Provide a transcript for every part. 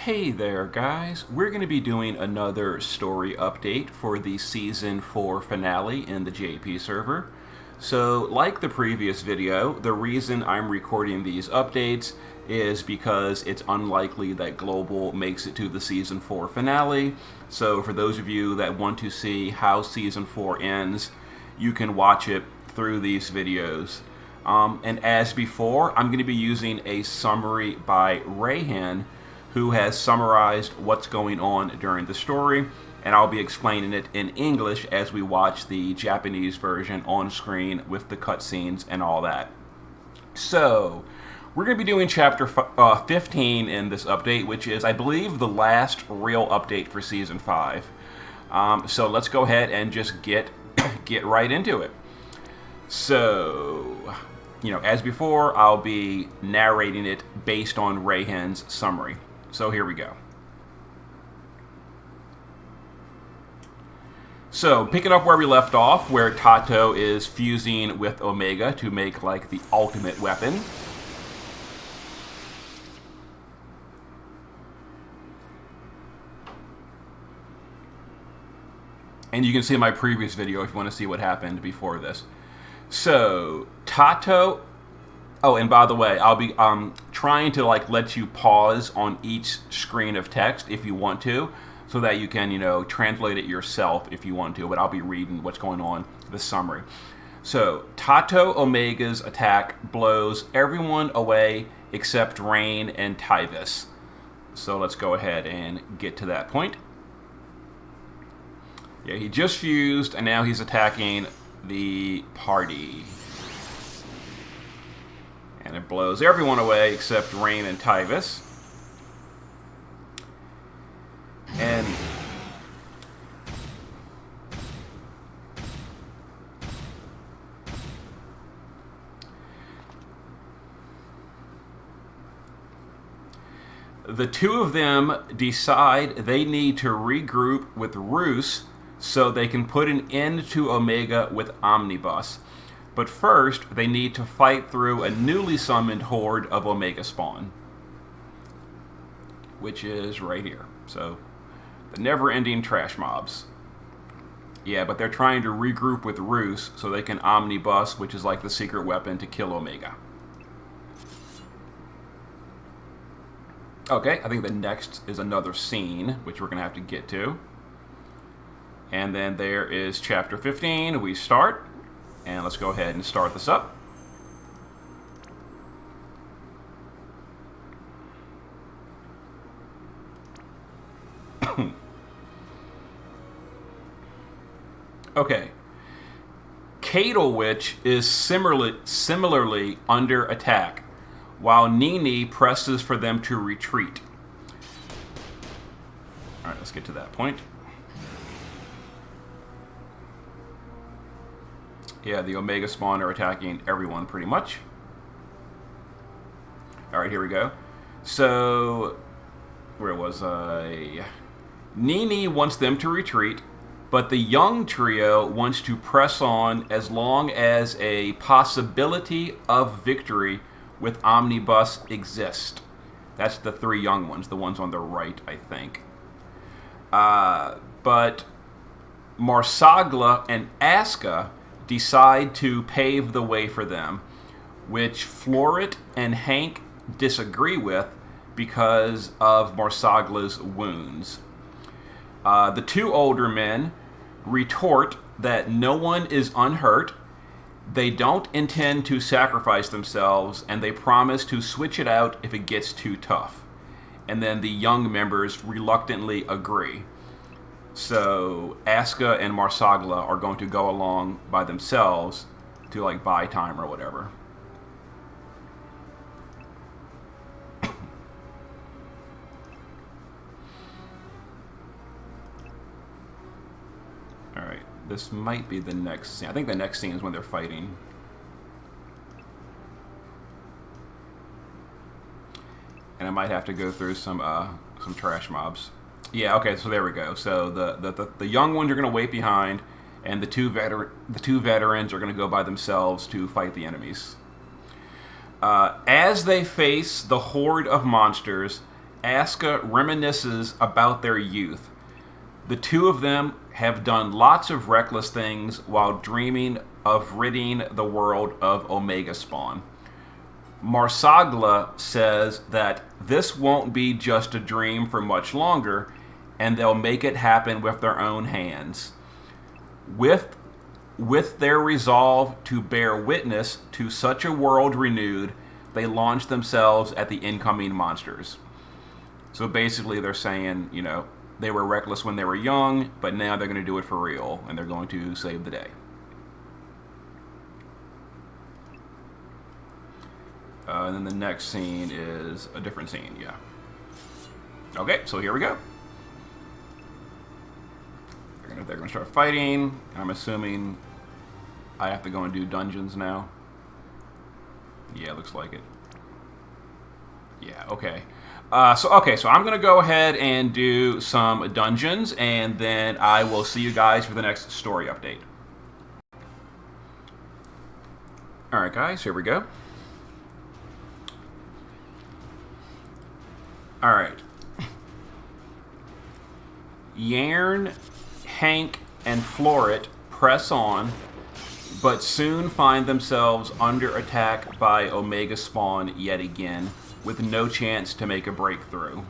Hey there, guys. We're going to be doing another story update for the Season 4 finale in the JP server. So, like the previous video, the reason I'm recording these updates is because it's unlikely that Global makes it to the Season 4 finale. So, for those of you that want to see how Season 4 ends, you can watch it through these videos. And as before, I'm going to be using a summary by Rayhan, who has summarized what's going on during the story, and I'll be explaining it in English as we watch the Japanese version on screen with the cutscenes and all that. So, we're going to be doing chapter 15 in this update, which is, I believe, the last real update for Season 5. So let's go ahead and just get right into it. So, as before, I'll be narrating it based on Rayhan's summary. So here we go. So, picking up where we left off, where Tato is fusing with Omega to make, like, the ultimate weapon. And you can see my previous video if you want to see what happened before this. So, Tato... Oh, and by the way, I'll be trying to let you pause on each screen of text if you want to, so that you can, translate it yourself if you want to, but I'll be reading what's going on, the summary. So, Tato Omega's attack blows everyone away except Rain and Tyvis. So let's go ahead and get to that point. Yeah, he just fused, and now he's attacking the party. And it blows everyone away except Rain and Tyvis. And the two of them decide they need to regroup with Roos so they can put an end to Omega with Omnibus. But first, they need to fight through a newly summoned horde of Omega spawn, which is right here. So, the never-ending trash mobs. Yeah, but they're trying to regroup with Roos so they can Omnibus, which is like the secret weapon to kill Omega. Okay, I think the next is another scene, which we're going to have to get to. And then there is Chapter 15. We start. And let's go ahead and start this up. Okay. Cadle Witch is similarly under attack, while Nini presses for them to retreat. Alright, let's get to that point. Yeah, the Omega spawn are attacking everyone pretty much. Alright, here we go. So, where was I? Nini wants them to retreat, but the young trio wants to press on as long as a possibility of victory with Omnibus exists. That's the three young ones, the ones on the right, I think. But Marsagla and Aska decide to pave the way for them, which Florit and Hank disagree with because of Marsagla's wounds. The two older men retort that no one is unhurt, they don't intend to sacrifice themselves, and they promise to switch it out if it gets too tough. And then the young members reluctantly agree. So, Aska and Marsagla are going to go along by themselves to, buy time or whatever. Alright, this might be the next scene. I think the next scene is when they're fighting. And I might have to go through some trash mobs. Yeah, okay, so there we go. So the young ones are going to wait behind, and the two veterans are going to go by themselves to fight the enemies. As they face the horde of monsters, Asuka reminisces about their youth. The two of them have done lots of reckless things while dreaming of ridding the world of Omega Spawn. Marsagla says that this won't be just a dream for much longer, and they'll make it happen with their own hands. With their resolve to bear witness to such a world renewed, they launch themselves at the incoming monsters. So basically they're saying, you know, they were reckless when they were young, but now they're going to do it for real, and they're going to save the day. And then the next scene is a different scene, yeah. Okay, so here we go. They're going to start fighting. I'm assuming I have to go and do dungeons now. Yeah, looks like it. Yeah, okay. So I'm going to go ahead and do some dungeons, and then I will see you guys for the next story update. Alright guys, here we go. Alright. Yarn, Hank, and Floret press on, but soon find themselves under attack by Omega Spawn yet again, with no chance to make a breakthrough.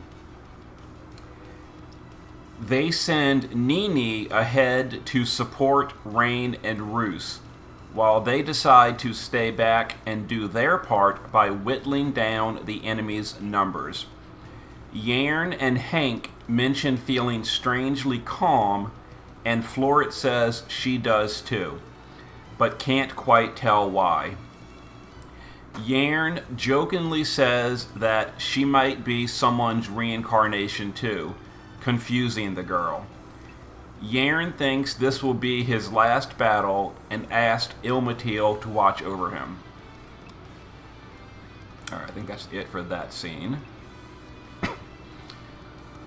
They send Nini ahead to support Rain and Roos, while they decide to stay back and do their part by whittling down the enemy's numbers. Yarn and Hank mention feeling strangely calm, and Floret says she does too, but can't quite tell why. Yarn jokingly says that she might be someone's reincarnation too, confusing the girl. Yarn thinks this will be his last battle and asked Ilmatil to watch over him. Alright, I think that's it for that scene.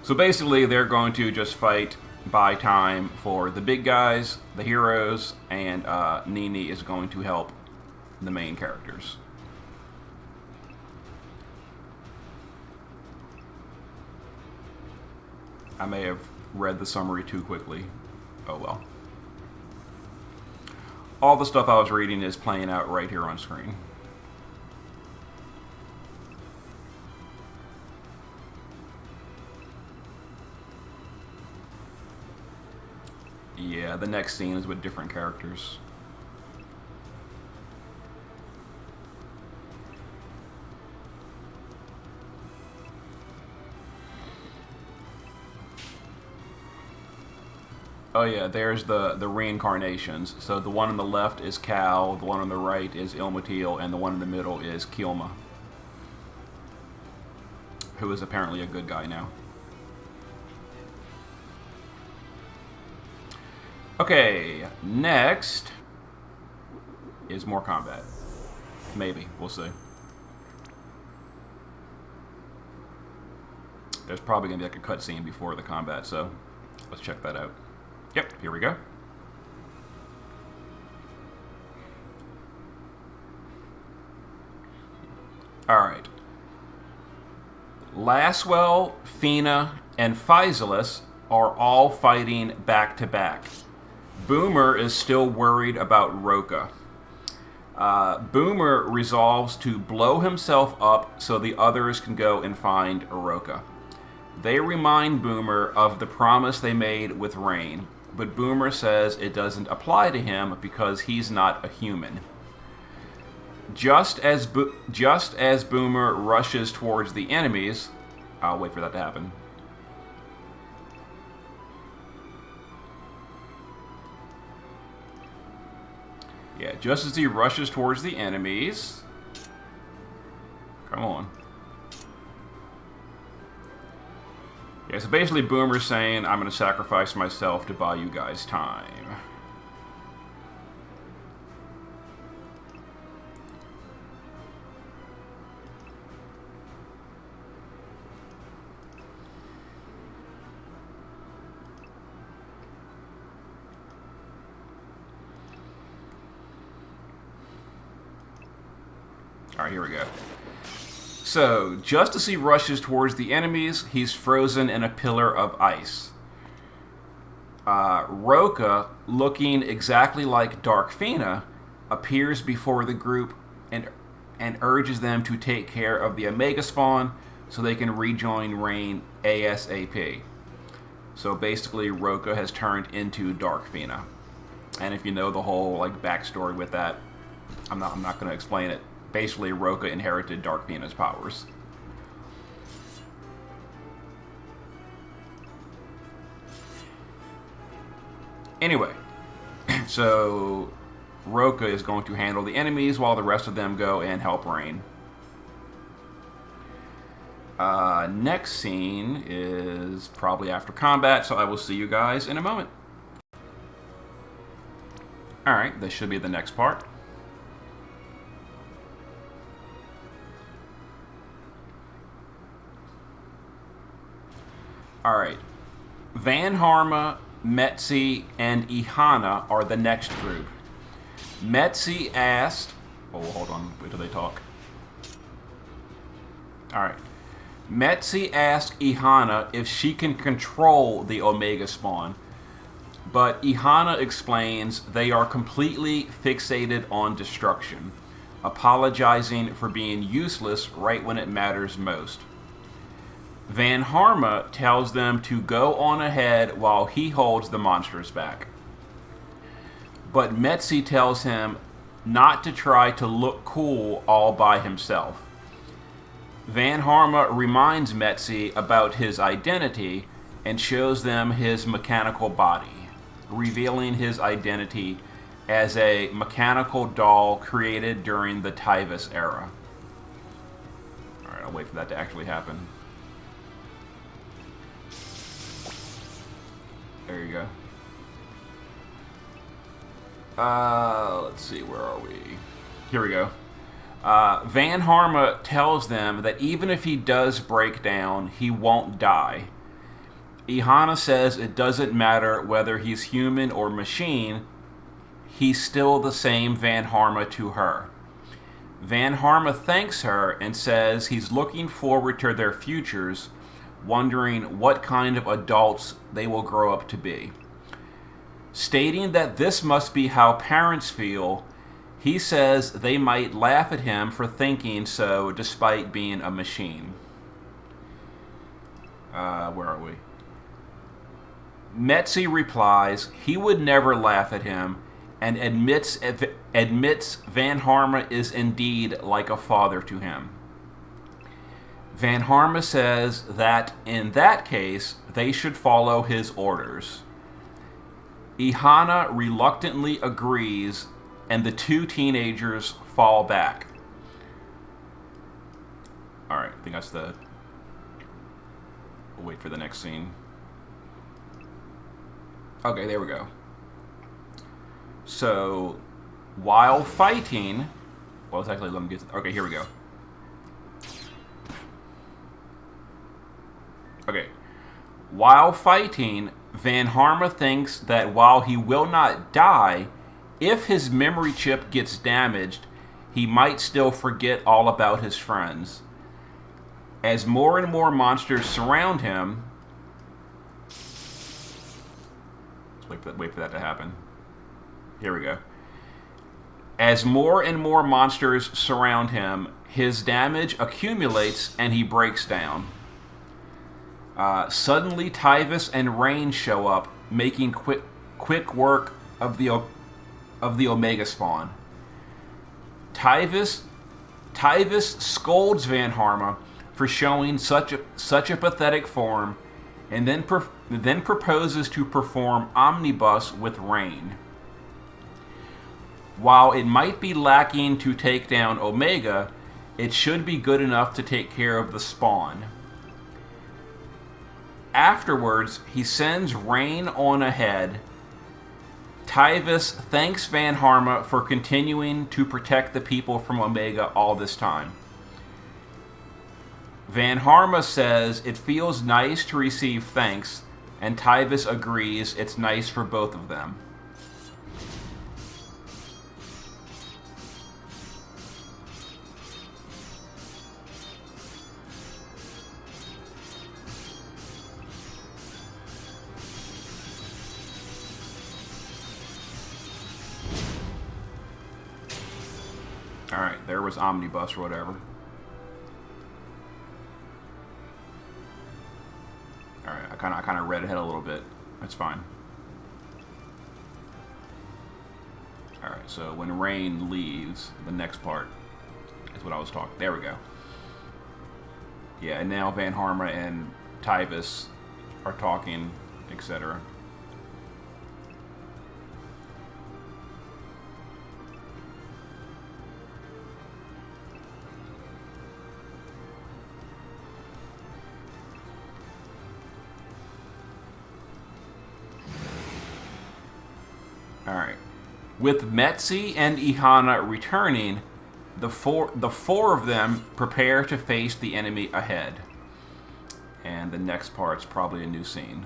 So basically, they're going to just fight by time for the big guys, the heroes, and Nini is going to help the main characters. I may have read the summary too quickly. Oh well. All the stuff I was reading is playing out right here on screen. Yeah, the next scene is with different characters. Oh yeah, there's the reincarnations. So the one on the left is Cal, the one on the right is Ilmatil, and the one in the middle is Kilma, who is apparently a good guy now. Okay, next is more combat. Maybe, we'll see. There's probably going to be like a cutscene before the combat, so let's check that out. Yep, here we go. Alright. Laswell, Fina, and Physalis are all fighting back to back. Boomer is still worried about Roka. Boomer resolves to blow himself up so the others can go and find Roka. They remind Boomer of the promise they made with Rain, but Boomer says it doesn't apply to him because he's not a human. Just as Boomer rushes towards the enemies, I'll wait for that to happen. Yeah, just as he rushes towards the enemies. Come on. Yeah, so basically Boomer's saying, I'm going to sacrifice myself to buy you guys time. Alright, here we go. So, just as he rushes towards the enemies, he's frozen in a pillar of ice. Roka, looking exactly like Darkfina, appears before the group and urges them to take care of the Omega Spawn so they can rejoin Rain ASAP. So basically, Roka has turned into Darkfina. And if you know the whole backstory with that, I'm not going to explain it. Basically, Roka inherited Darkfina's powers. Anyway, so Roka is going to handle the enemies while the rest of them go and help Rain. Next scene is probably after combat, so I will see you guys in a moment. Alright, this should be the next part. Alright, Van Harma, Metzi, and Ihana are the next group. Metzi asked... Oh, hold on. Wait till they talk. Alright. Metzi asked Ihana if she can control the Omega Spawn, but Ihana explains they are completely fixated on destruction, apologizing for being useless right when it matters most. Van Harma tells them to go on ahead while he holds the monsters back. But Metzi tells him not to try to look cool all by himself. Van Harma reminds Metzi about his identity and shows them his mechanical body, revealing his identity as a mechanical doll created during the Tyvis era. Alright, I'll wait for that to actually happen. There you go. Let's see, where are we? Here we go. Van Harma tells them that even if he does break down, he won't die. Ihana says it doesn't matter whether he's human or machine, he's still the same Van Harma to her. Van Harma thanks her and says he's looking forward to their futures, wondering what kind of adults they will grow up to be. Stating that this must be how parents feel, he says they might laugh at him for thinking so despite being a machine. Where are we? Metzi replies he would never laugh at him and admits Van Harma is indeed like a father to him. Van Harma says that in that case, they should follow his orders. Ihana reluctantly agrees, and the two teenagers fall back. Alright, I think that's the... We'll wait for the next scene. Okay, there we go. So, while fighting... Well, it's actually, let me get... Okay, here we go. Okay. While fighting, Van Harma thinks that while he will not die, if his memory chip gets damaged, he might still forget all about his friends. As more and more monsters surround him... Let's wait for that to happen. Here we go. As more and more monsters surround him, his damage accumulates and he breaks down. Suddenly, Tyvis and Rain show up, making quick work of the Omega Spawn. Tyvis scolds Van Harma for showing such a pathetic form, and then proposes to perform Omnibus with Rain. While it might be lacking to take down Omega, it should be good enough to take care of the Spawn. Afterwards, he sends Rain on ahead. Tyvis thanks Van Harma for continuing to protect the people from Omega all this time. Van Harma says it feels nice to receive thanks, and Tyvis agrees it's nice for both of them. there was Omnibus or whatever. Alright, I kind of read ahead a little bit. That's fine. Alright, so when Rain leaves, the next part is what I was talking. There we go. Yeah, and now Van Harma and Tyvis are talking, etc. Alright. With Metzi and Ihana returning, the four of them prepare to face the enemy ahead. And the next part's probably a new scene.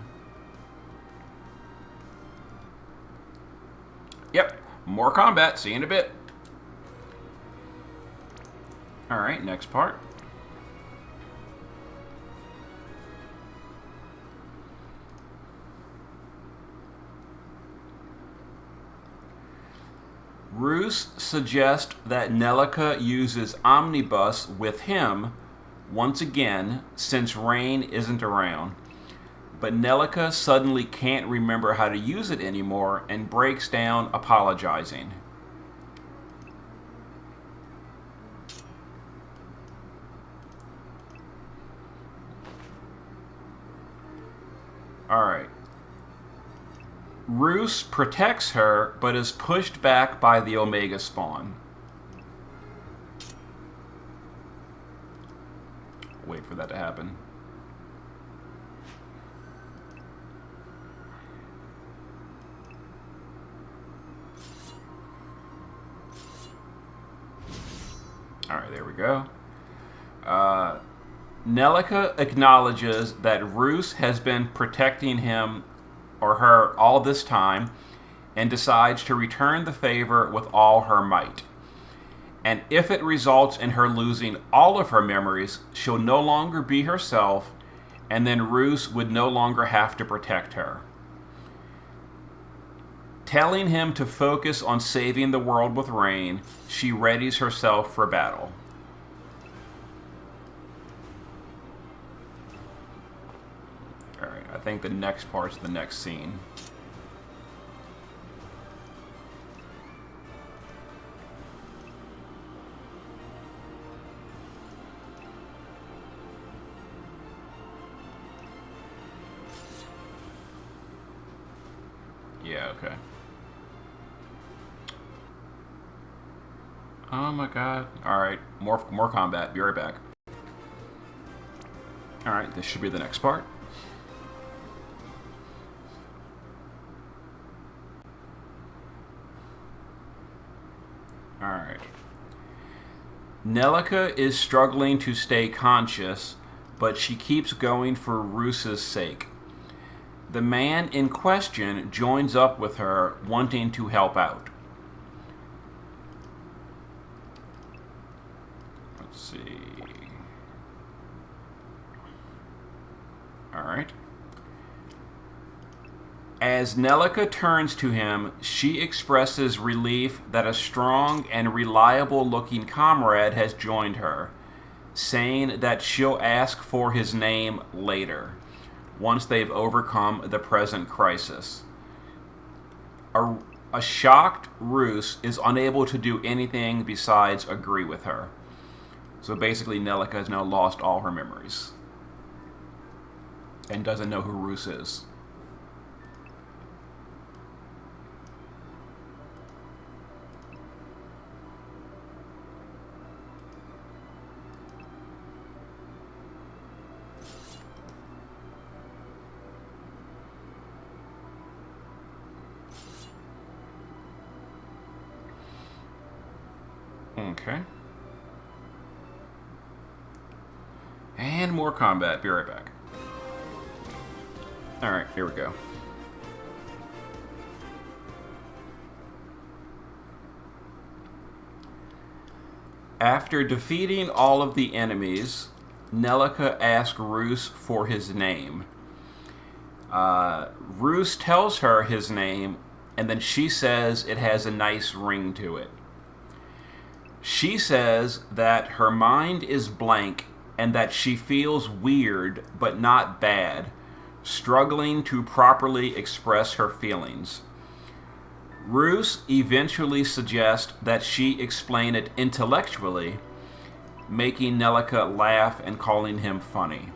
Yep, more combat. See you in a bit. Alright, next part. Roose suggests that Nellica uses Omnibus with him once again since Rain isn't around. But Nellica suddenly can't remember how to use it anymore and breaks down apologizing. Alright. Roose protects her, but is pushed back by the Omega spawn. Wait for that to happen. Alright, there we go. Nellica acknowledges that Roose has been protecting him or her all this time and decides to return the favor with all her might. And if it results in her losing all of her memories, she'll no longer be herself, and then Roose would no longer have to protect her. Telling him to focus on saving the world with Rain, she readies herself for battle. Alright, I think the next part's the next scene. Yeah, okay. Oh my god. Alright, more combat. Be right back. Alright, this should be the next part. Alright. Nellica is struggling to stay conscious, but she keeps going for Roose's sake. The man in question joins up with her, wanting to help out. Let's see. Alright. As Nellica turns to him, she expresses relief that a strong and reliable-looking comrade has joined her, saying that she'll ask for his name later, once they've overcome the present crisis. A shocked Roose is unable to do anything besides agree with her. So basically, Nellica has now lost all her memories and doesn't know who Roose is. Okay. And more combat. Be right back. Alright, here we go. After defeating all of the enemies, Nellica asks Roose for his name. Roose tells her his name, and then she says it has a nice ring to it. She says that her mind is blank and that she feels weird but not bad, struggling to properly express her feelings. Roos eventually suggests that she explain it intellectually, making Nellica laugh and calling him funny.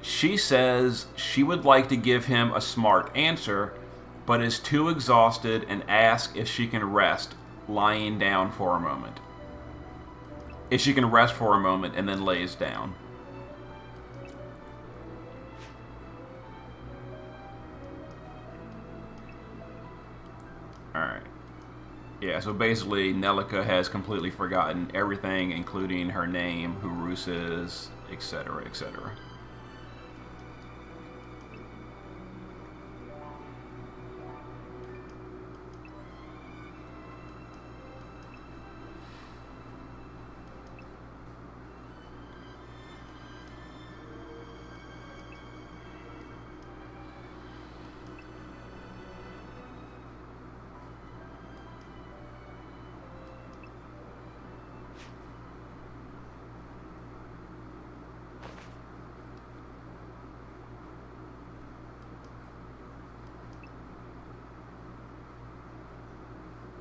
She says she would like to give him a smart answer, but is too exhausted and asks if she can rest, lying down for a moment. If she can rest for a moment and then lays down. Alright. Yeah, so basically Nellica has completely forgotten everything, including her name, who Roos is, etc., etc.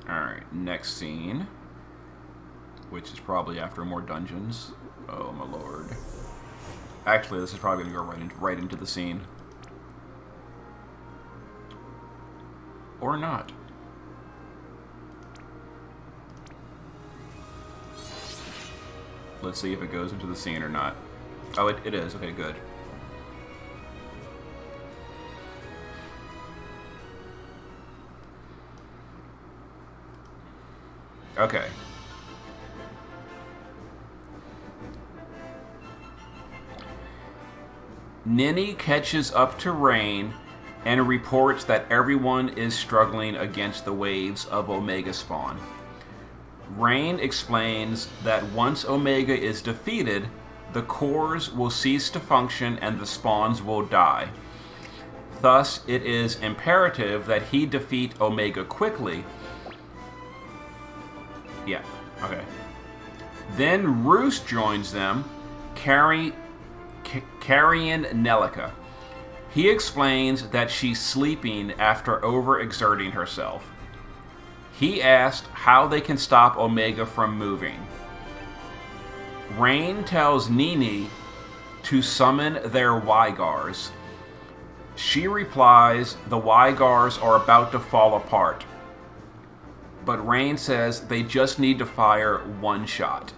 Alright, next scene, which is probably after more dungeons. Oh my lord. Actually, this is probably going to go right into the scene. Or not. Let's see if it goes into the scene or not. Oh, it is. Okay, good. Okay. Ninny catches up to Rain and reports that everyone is struggling against the waves of Omega spawn. Rain explains that once Omega is defeated, the cores will cease to function and the spawns will die. Thus, it is imperative that he defeat Omega quickly. Yeah, okay. Then Roos joins them, carrying Nellica. He explains that she's sleeping after overexerting herself. He asked how they can stop Omega from moving. Rain tells Nini to summon their Wygars. She replies the Wygars are about to fall apart. But Rain says they just need to fire one shot.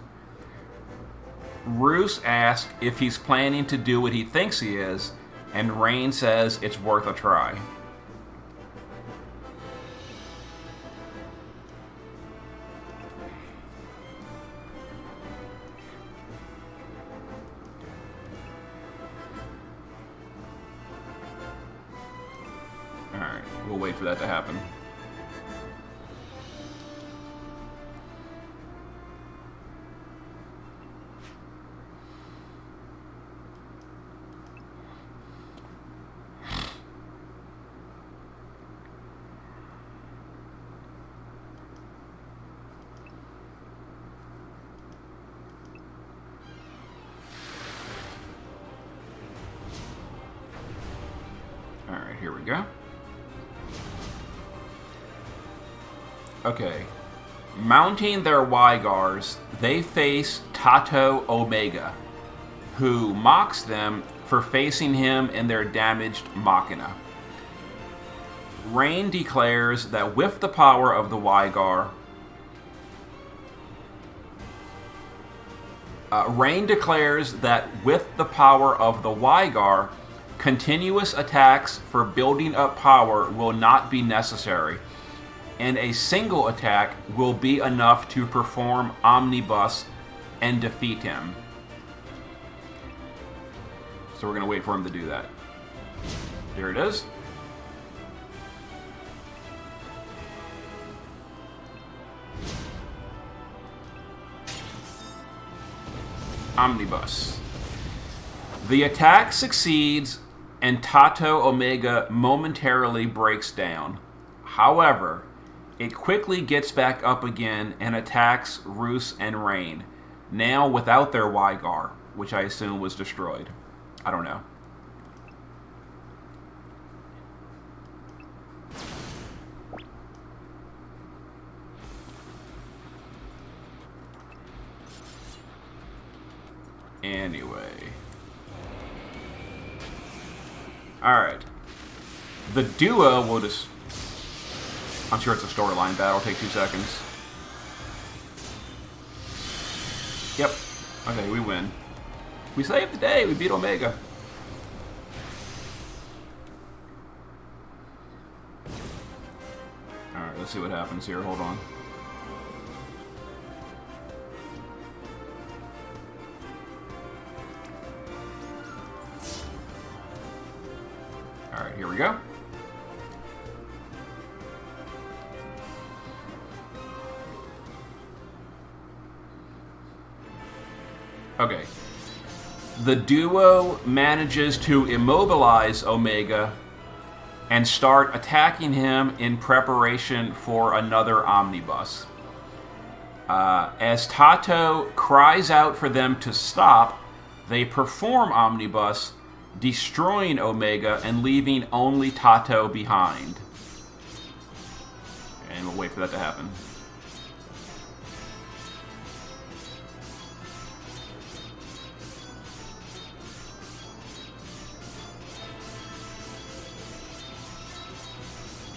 Roos asks if he's planning to do what he thinks he is, and Rain says it's worth a try. Alright, we'll wait for that to happen. Alright, here we go. Okay. Mounting their Wygars, they face Tato Omega, who mocks them for facing him in their damaged Machina. Rain declares that with the power of the Wygar, continuous attacks for building up power will not be necessary, and a single attack will be enough to perform Omnibus and defeat him. So we're going to wait for him to do that. There it is. Omnibus. The attack succeeds and Tato Omega momentarily breaks down. However, It quickly gets back up again and attacks Roos and Rain, now without their Wygar, which I assume was destroyed. I don't know. Anyway. Alright. The duo will just... I'm sure it's a storyline battle. It'll take 2 seconds. Yep. Okay, we win. We saved the day. We beat Omega. Alright, let's see what happens here. Hold on. Alright, here we go. Okay. The duo manages to immobilize Omega and start attacking him in preparation for another omnibus. As Tato cries out for them to stop, they perform omnibus, destroying Omega and leaving only Tato behind. And we'll wait for that to happen.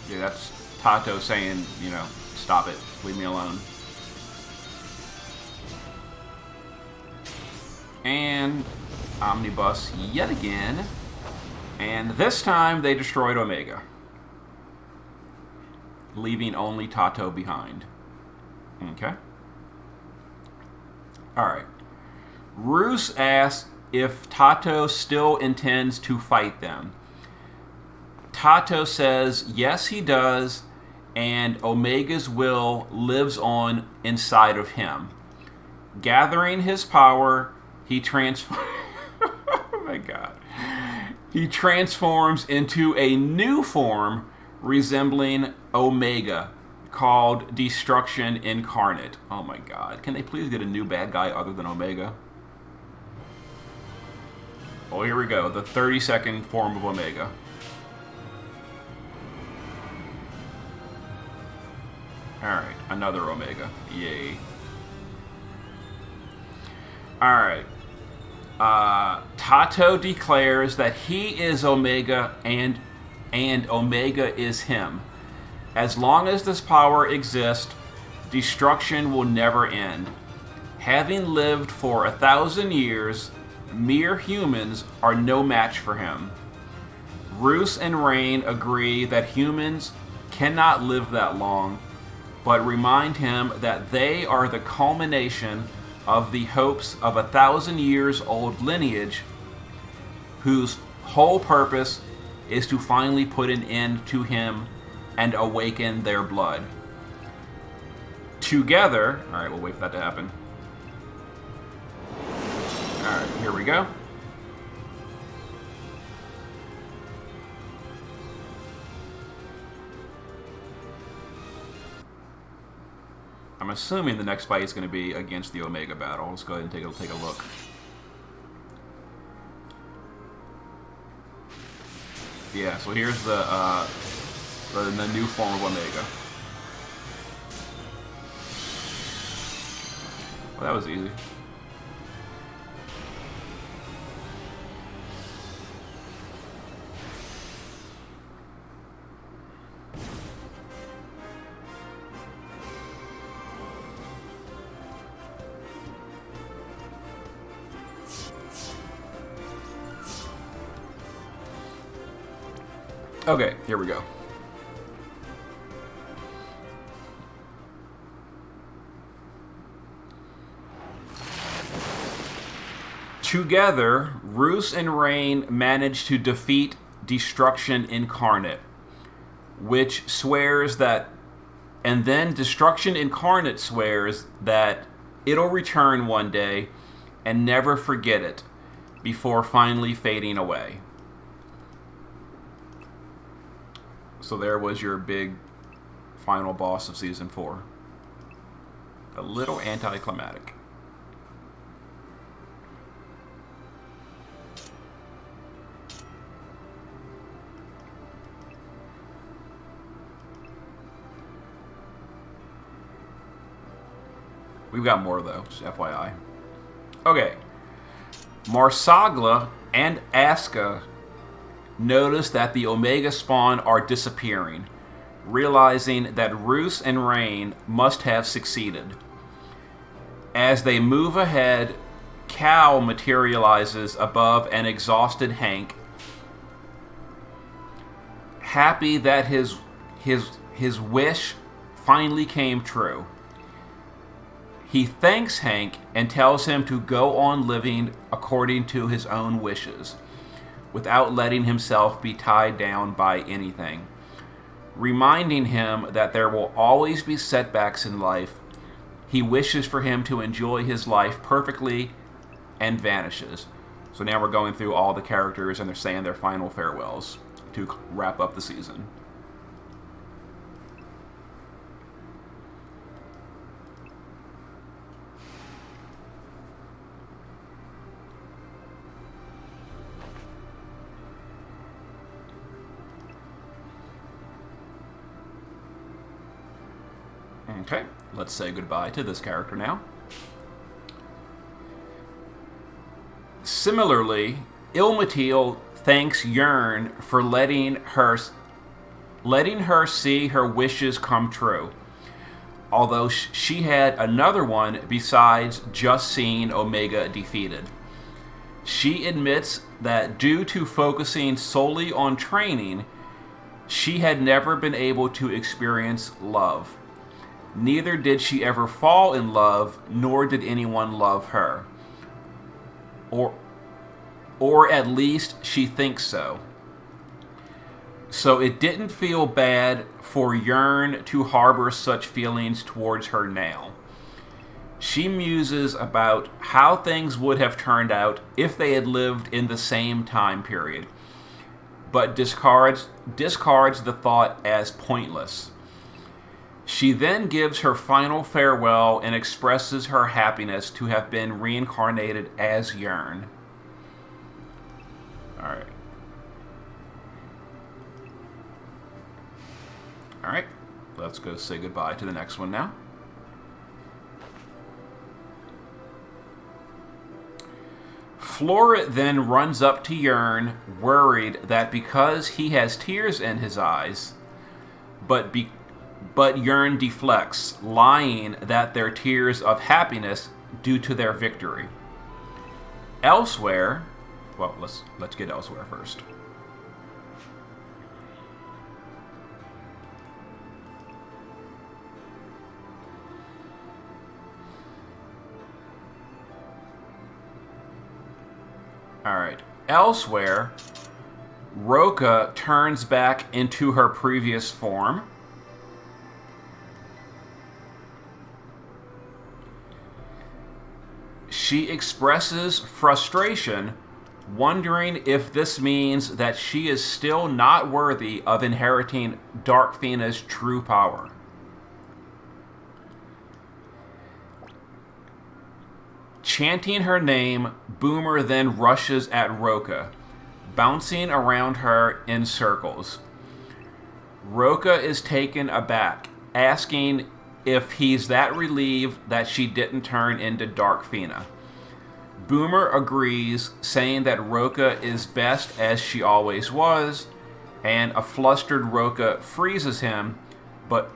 Yeah, that's Tato saying, you know, stop it, leave me alone. And omnibus yet again. And this time they destroyed Omega, leaving only Tato behind. Okay. Alright. Roos asks if Tato still intends to fight them. Tato says yes, he does, and Omega's will lives on inside of him. Gathering his power, he oh my god. He transforms into a new form resembling Omega, called Destruction Incarnate. Oh my god. Can they please get a new bad guy other than Omega? Oh, here we go. The 32nd form of Omega. Alright, another Omega. Yay. Alright. Tato declares that he is Omega and Omega is him. As long as this power exists, destruction will never end. Having lived for 1,000 years, mere humans are no match for him. Roos and Rain agree that humans cannot live that long, but remind him that they are the culmination of the hopes of 1,000 years old lineage whose whole purpose is to finally put an end to him and awaken their blood. Together, alright, we'll wait for that to happen. Alright, here we go. I'm assuming the next fight is going to be against the Omega battle. Let's go ahead and take a look. Yeah, so here's the new form of Omega. Well, that was easy. Okay, here we go. Together, Roos and Rain manage to defeat Destruction Incarnate, which swears that, and then Destruction Incarnate swears that it'll return one day and never forget it before finally fading away. So there was your big final boss of Season 4. A little anticlimactic. We've got more, though, just FYI. Okay. Marsagla and Aska notice that the Omega spawn are disappearing, realizing that Roos and Rain must have succeeded. As they move ahead, Cal materializes above an exhausted Hank, happy that his wish finally came true. He thanks Hank and tells him to go on living according to his own wishes, without letting himself be tied down by anything, reminding him that there will always be setbacks in life. He wishes for him to enjoy his life perfectly and vanishes. So now we're going through all the characters and they're saying their final farewells to wrap up the season. Okay, let's say goodbye to this character now. Similarly, Ilmatil thanks Yearn for letting her see her wishes come true, although she had another one besides just seeing Omega defeated. She admits that due to focusing solely on training, she had never been able to experience love. Neither did she ever fall in love, nor did anyone love her. Or at least she thinks so. So it didn't feel bad for Yearn to harbor such feelings towards her now. She muses about how things would have turned out if they had lived in the same time period, but discards the thought as pointless. She then gives her final farewell and expresses her happiness to have been reincarnated as Yearn. Alright. Alright, let's go say goodbye to the next one now. Floret then runs up to Yearn, worried that because he has tears in his eyes, but Yearn deflects, lying that they're tears of happiness due to their victory. Elsewhere, well, let's get elsewhere first. Alright. Elsewhere, Roka turns back into her previous form. She expresses frustration, wondering if this means that she is still not worthy of inheriting Darkfina's true power. Chanting her name, Boomer then rushes at Roka, bouncing around her in circles. Roka is taken aback, asking if he's that relieved that she didn't turn into Darkfina. Boomer agrees, saying that Roka is best as she always was, and a flustered Roka freezes him, but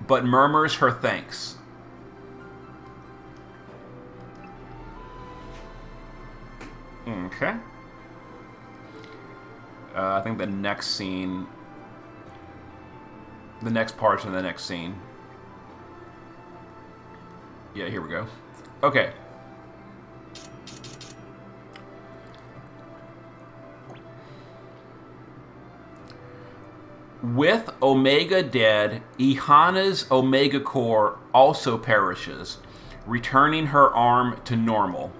murmurs her thanks. Okay. I think the next scene... The next part's in the next scene. Yeah, here we go. Okay. With Omega dead, Ihana's Omega Core also perishes, returning her arm to normal.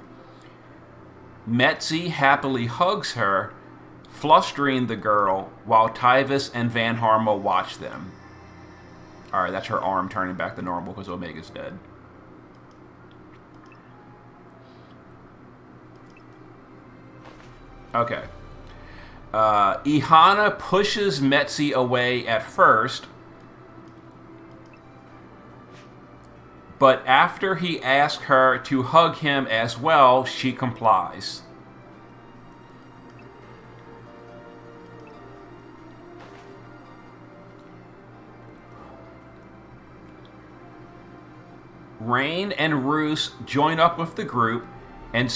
Metzi happily hugs her, flustering the girl, while Tyvis and Van Harma watch them. Alright, that's her arm turning back to normal because Omega's dead. Okay. Ihana pushes Metzi away at first, but after he asks her to hug him as well, she complies. Rain and Roos join up with the group, and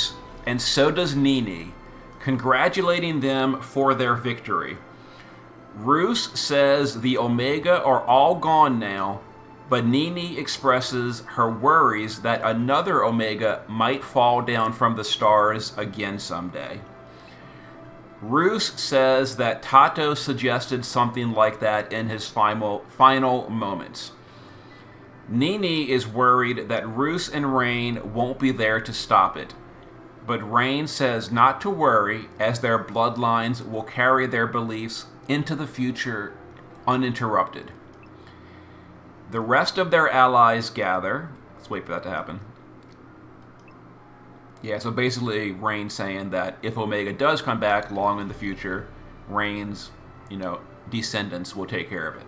so does Nini, congratulating them for their victory. Roos says the Omega are all gone now, but Nini expresses her worries that another Omega might fall down from the stars again someday. Roos says that Tato suggested something like that in his final moments. Nini is worried that Roos and Rain won't be there to stop it, but Rain says not to worry, as their bloodlines will carry their beliefs into the future uninterrupted. The rest of their allies gather. Let's wait for that to happen. Yeah, so basically Rain saying that if Omega does come back long in the future, Rain's, descendants will take care of it.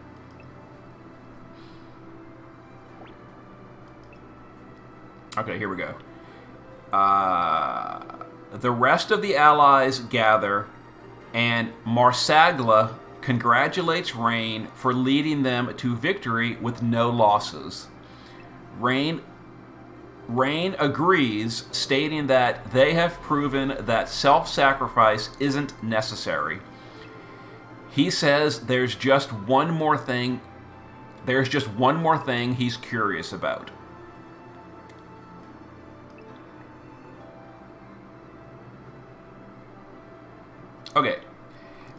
Okay, here we go. The rest of the allies gather, and Marsagla congratulates Rain for leading them to victory with no losses. Rain agrees, stating that they have proven that self-sacrifice isn't necessary. He says there's just one more thing he's curious about. Okay,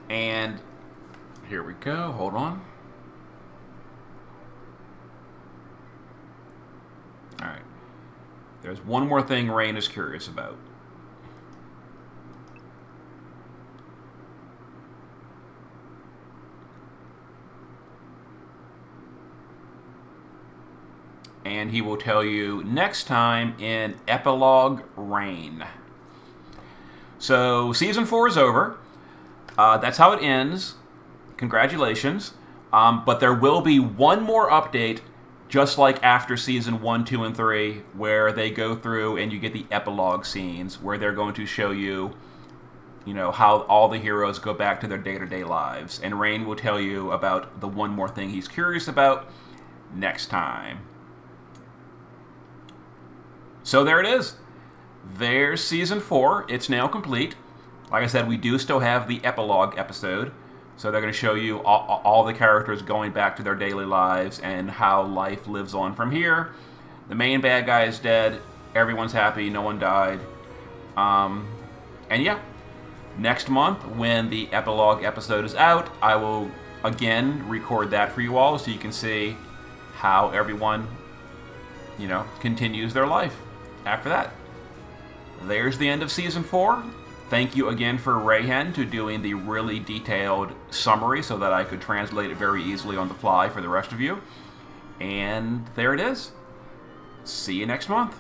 and here we go. Hold on. All right. There's one more thing Rain is curious about. And he will tell you next time in Epilogue Rain. So, Season 4 is over. That's how it ends. Congratulations. But there will be one more update, just like after Season 1, 2, and 3, where they go through and you get the epilogue scenes, where they're going to show you, how all the heroes go back to their day-to-day lives. And Rain will tell you about the one more thing he's curious about next time. So there it is. There's Season 4. It's now complete. Like I said, we do still have the epilogue episode. So they're going to show you all the characters going back to their daily lives and how life lives on from here. The main bad guy is dead. Everyone's happy. No one died. And yeah, next month when the epilogue episode is out, I will again record that for you all so you can see how everyone, continues their life after that. There's the end of Season 4. Thank you again for Rayhen to doing the really detailed summary so that I could translate it very easily on the fly for the rest of you. And there it is. See you next month.